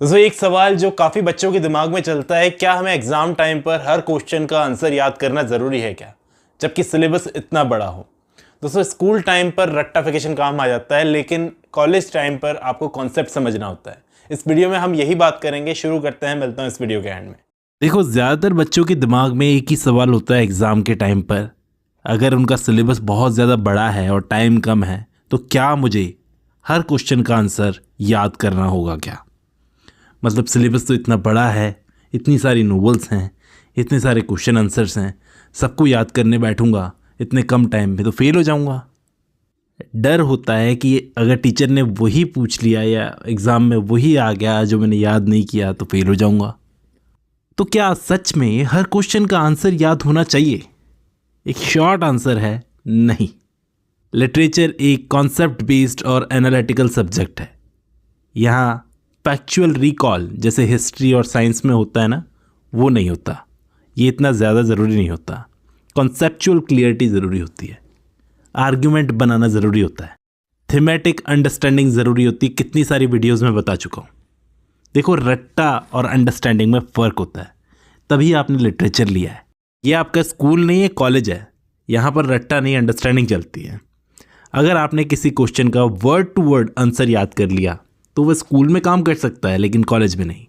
दोस्तों एक सवाल जो काफ़ी बच्चों के दिमाग में चलता है, क्या हमें एग्ज़ाम टाइम पर हर क्वेश्चन का आंसर याद करना ज़रूरी है क्या, जबकि सिलेबस इतना बड़ा हो। दोस्तों स्कूल टाइम पर रट्टाफिकेशन काम आ जाता है, लेकिन कॉलेज टाइम पर आपको कॉन्सेप्ट समझना होता है। इस वीडियो में हम यही बात करेंगे। शुरू करते हैं, मिलता हूँ इस वीडियो के एंड में। देखो, ज़्यादातर बच्चों के दिमाग में एक ही सवाल होता है एग्ज़ाम के टाइम पर। अगर उनका सिलेबस बहुत ज़्यादा बड़ा है और टाइम कम है तो क्या मुझे हर क्वेश्चन का आंसर याद करना होगा क्या? मतलब सिलेबस तो इतना बड़ा है, इतनी सारी नोवेल्स हैं, इतने सारे क्वेश्चन आंसर्स हैं, सबको याद करने बैठूंगा इतने कम टाइम में तो फेल हो जाऊंगा। डर होता है कि अगर टीचर ने वही पूछ लिया या एग्ज़ाम में वही आ गया जो मैंने याद नहीं किया तो फेल हो जाऊंगा। तो क्या सच में हर क्वेश्चन का आंसर याद होना चाहिए? एक शॉर्ट आंसर है नहीं। लिटरेचर एक कॉन्सेप्ट बेस्ड और एनालिटिकल सब्जेक्ट है। यहाँ फैक्चुअल रिकॉल जैसे हिस्ट्री और साइंस में होता है ना, वो नहीं होता। ये इतना ज़्यादा ज़रूरी नहीं होता। कॉन्सेप्चुअल क्लियरिटी ज़रूरी होती है, आर्ग्यूमेंट बनाना ज़रूरी होता है, थीमेटिक अंडरस्टैंडिंग ज़रूरी होती है। कितनी सारी वीडियोज़ में बता चुका हूँ। देखो, रट्टा और अंडरस्टैंडिंग में फ़र्क होता है, तभी आपने लिटरेचर लिया है। ये आपका स्कूल नहीं है, कॉलेज है। यहाँ पर रट्टा नहीं, अंडरस्टैंडिंग चलती है। अगर आपने किसी क्वेश्चन का वर्ड टू वर्ड आंसर याद कर लिया तो वह स्कूल में काम कर सकता है, लेकिन कॉलेज में नहीं।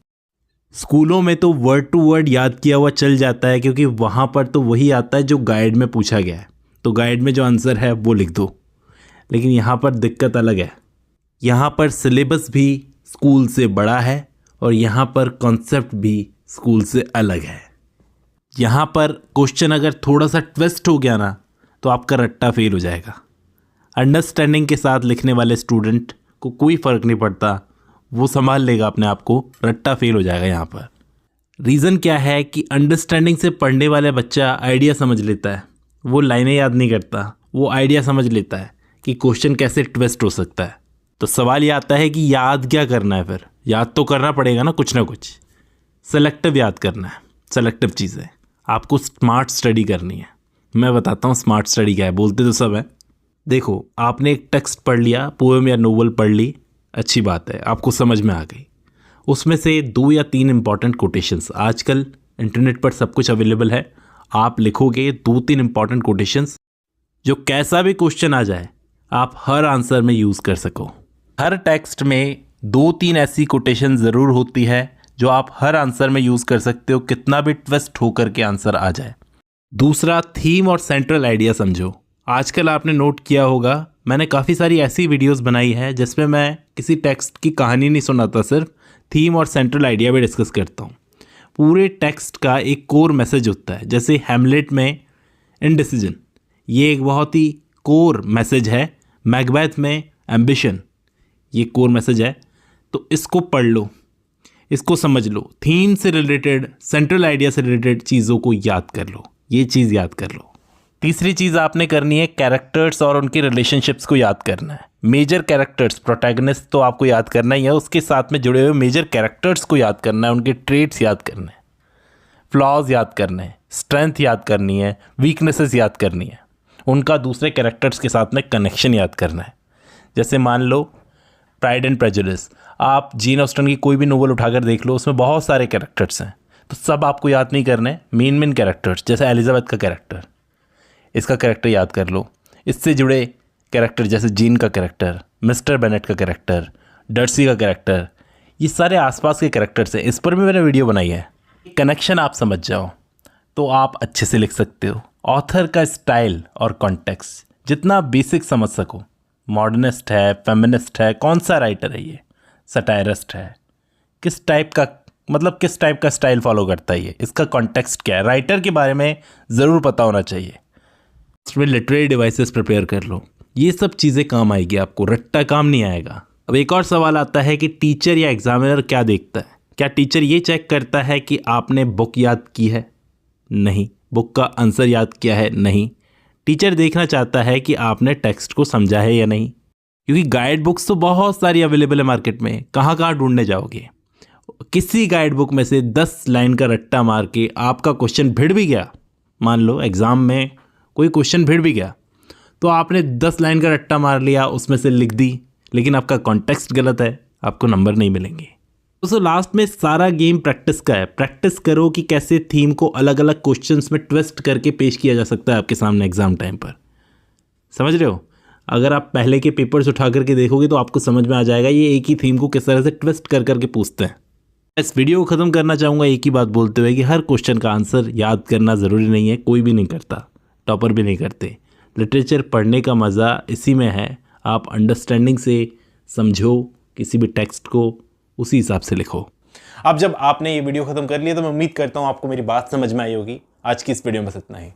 स्कूलों में तो वर्ड टू वर्ड याद किया हुआ चल जाता है, क्योंकि वहाँ पर तो वही आता है जो गाइड में पूछा गया है, तो गाइड में जो आंसर है वो लिख दो। लेकिन यहाँ पर दिक्कत अलग है। यहाँ पर सिलेबस भी स्कूल से बड़ा है और यहाँ पर कॉन्सेप्ट भी स्कूल से अलग है। यहाँ पर क्वेश्चन अगर थोड़ा सा ट्विस्ट हो गया ना तो आपका रट्टा फेल हो जाएगा। अंडरस्टैंडिंग के साथ लिखने वाले स्टूडेंट को कोई फ़र्क नहीं पड़ता, वो संभाल लेगा अपने आप को। रट्टा फेल हो जाएगा यहाँ पर। रीज़न क्या है कि अंडरस्टैंडिंग से पढ़ने वाला बच्चा आइडिया समझ लेता है, वो लाइनें याद नहीं करता, वो आइडिया समझ लेता है कि क्वेश्चन कैसे ट्विस्ट हो सकता है। तो सवाल ये आता है कि याद क्या करना है? फिर याद तो करना पड़ेगा ना कुछ सेलेक्टिव याद करना है। सेलेक्टिव चीज़ें आपको स्मार्ट स्टडी करनी है। मैं बताता हूँ स्मार्ट स्टडी क्या है। बोलते तो सब है। देखो, आपने एक टेक्स्ट पढ़ लिया, पोएम या नोवेल पढ़ ली, अच्छी बात है, आपको समझ में आ गई। उसमें से 2 या 3 इंपॉर्टेंट कोटेशंस, आजकल इंटरनेट पर सब कुछ अवेलेबल है, आप लिखोगे 2-3 इंपॉर्टेंट कोटेशंस, जो कैसा भी क्वेश्चन आ जाए आप हर आंसर में यूज़ कर सको। हर टेक्स्ट में 2-3 ऐसी कोटेशन ज़रूर होती है जो आप हर आंसर में यूज़ कर सकते हो, कितना भी ट्विस्ट होकर के आंसर आ जाए। दूसरा, थीम और सेंट्रल आइडिया समझो। आजकल आपने नोट किया होगा, मैंने काफ़ी सारी ऐसी वीडियोस बनाई है जिसमें मैं किसी टेक्स्ट की कहानी नहीं सुनाता, सिर्फ थीम और सेंट्रल आइडिया भी डिस्कस करता हूँ। पूरे टेक्स्ट का एक कोर मैसेज होता है, जैसे हैमलेट में इनडिसीजन, ये एक बहुत ही कोर मैसेज है। मैकबेथ में एम्बिशन, ये कोर मैसेज है। तो इसको पढ़ लो, इसको समझ लो। थीम से रिलेटेड, सेंट्रल आइडिया से रिलेटेड चीज़ों को याद कर लो, ये चीज़ याद कर लो। तीसरी चीज़ आपने करनी है, कैरेक्टर्स और उनकी रिलेशनशिप्स को याद करना है। मेजर कैरेक्टर्स, प्रोटैगनिस्ट तो आपको याद करना ही है, उसके साथ में जुड़े हुए मेजर कैरेक्टर्स को याद करना है, उनके ट्रेट्स याद करने हैं, फ्लॉज याद करने हैं, स्ट्रेंथ याद करनी है, वीकनेसेस याद करनी है, उनका दूसरे कैरेक्टर्स के साथ में कनेक्शन याद करना है। जैसे मान लो प्राइड एंड प्रेजुडिस, आप जेन ऑस्टन की कोई भी नोवेल उठाकर देख लो, उसमें बहुत सारे कैरेक्टर्स हैं, तो सब आपको याद नहीं करने। मेन कैरेक्टर्स, जैसे एलिजाबेथ का कैरेक्टर, इसका कैरेक्टर याद कर लो। इससे जुड़े कैरेक्टर जैसे जीन का कैरेक्टर, मिस्टर बेनेट का कैरेक्टर, डर्सी का कैरेक्टर, ये सारे आसपास के कैरेक्टर्स हैं। इस पर भी मैंने वीडियो बनाई है। कनेक्शन आप समझ जाओ तो आप अच्छे से लिख सकते हो। ऑथर का स्टाइल और कॉन्टेक्स्ट जितना बेसिक समझ सको, मॉडर्निस्ट है, फेमिनिस्ट है, कौन सा राइटर है, ये सटायरिस्ट है, किस टाइप का, मतलब किस टाइप का स्टाइल फॉलो करता है, ये इसका कॉन्टेक्स्ट क्या है, राइटर के बारे में ज़रूर पता होना चाहिए। उसमें लिटरेरी डिवाइसेस प्रिपेयर कर लो, ये सब चीज़ें काम आएगी आपको, रट्टा काम नहीं आएगा। अब एक और सवाल आता है कि टीचर या एग्जामिनर क्या देखता है? क्या टीचर ये चेक करता है कि आपने बुक याद की है? नहीं। बुक का आंसर याद किया है? नहीं। टीचर देखना चाहता है कि आपने टेक्स्ट को समझा है या नहीं, क्योंकि गाइड बुक्स तो बहुत सारी अवेलेबल है मार्केट में, कहाँ कहाँ ढूंढने जाओगे। किसी गाइड बुक में से 10 लाइन का रट्टा मार के आपका क्वेश्चन भिड़ भी गया, मान लो एग्ज़ाम में कोई क्वेश्चन भिड़ भी गया, तो आपने 10 लाइन का रट्टा मार लिया, उसमें से लिख दी, लेकिन आपका कॉन्टेक्स्ट गलत है, आपको नंबर नहीं मिलेंगे। दोस्तों लास्ट में सारा गेम प्रैक्टिस का है। प्रैक्टिस करो कि कैसे थीम को अलग अलग क्वेश्चंस में ट्विस्ट करके पेश किया जा सकता है आपके सामने एग्जाम टाइम पर। समझ रहे हो? अगर आप पहले के पेपर्स उठा करके देखोगे तो आपको समझ में आ जाएगा ये एक ही थीम को किस तरह से ट्विस्ट कर करके पूछते हैं। इस वीडियो को ख़त्म करना चाहूँगा एक ही बात बोलते हुए कि हर क्वेश्चन का आंसर याद करना ज़रूरी नहीं है, कोई भी नहीं करता, टॉपर भी नहीं करते। लिटरेचर पढ़ने का मज़ा इसी में है, आप अंडरस्टैंडिंग से समझो किसी भी टेक्स्ट को, उसी हिसाब से लिखो। अब जब आपने ये वीडियो खत्म कर लिया तो मैं उम्मीद करता हूँ आपको मेरी बात समझ में आई होगी। आज की इस वीडियो में बस इतना ही।